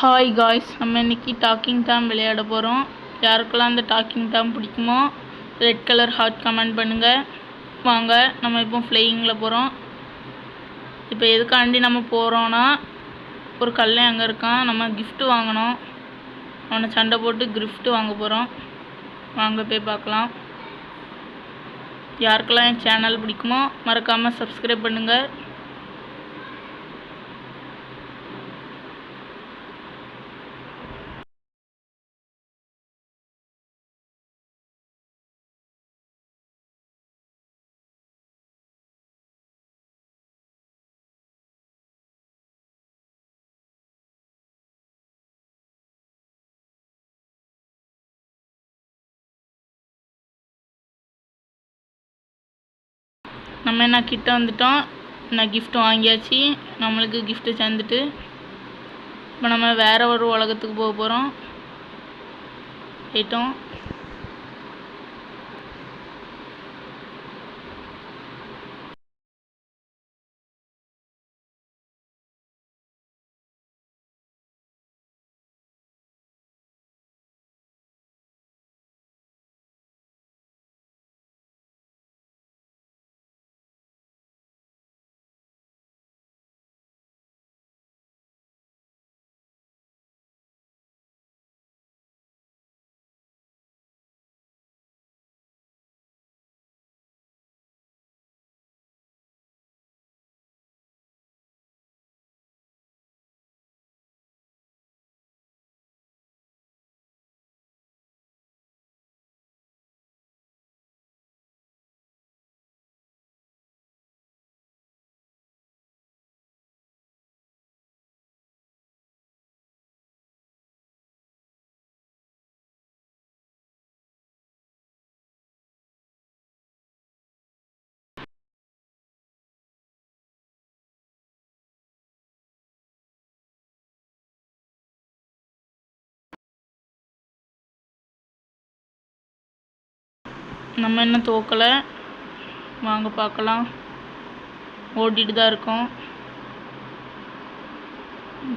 Hi guys, நம்ம இன்றைக்கி docking Tom விளையாட போகிறோம். யாருக்கெல்லாம் அந்த டாக்கிங் டாம் பிடிக்குமோ ரெட் கலர் ஹார்ட் கமெண்ட் பண்ணுங்கள். வாங்க, நம்ம இப்போ ஃப்ளையிங்கில் போகிறோம். இப்போ எதுக்காண்டி நம்ம போகிறோன்னா, ஒரு கல்லை அங்கே இருக்கான், நம்ம கிஃப்ட்டு வாங்கணும். அவனை சண்டை போட்டு கிஃப்ட்டு வாங்க போகிறோம். வாங்க போய் பார்க்கலாம். யாருக்கெல்லாம் என் சேனல் பிடிக்குமோ மறக்காமல் சப்ஸ்கிரைப் பண்ணுங்கள். நம்ம என்ன கிட்ட வந்துட்டோம். நான் கிஃப்ட் வாங்கியாச்சு. நம்மளுக்கு கிஃப்ட்டு சேர்ந்துட்டு இப்போ நம்ம வேறு ஒரு உலகத்துக்கு போக போகிறோம். போயிட்டோம். நம்ம இன்னும் தோக்கலை. வாங்க பார்க்கலாம். ஓடிட்டு தான் இருக்கோம்.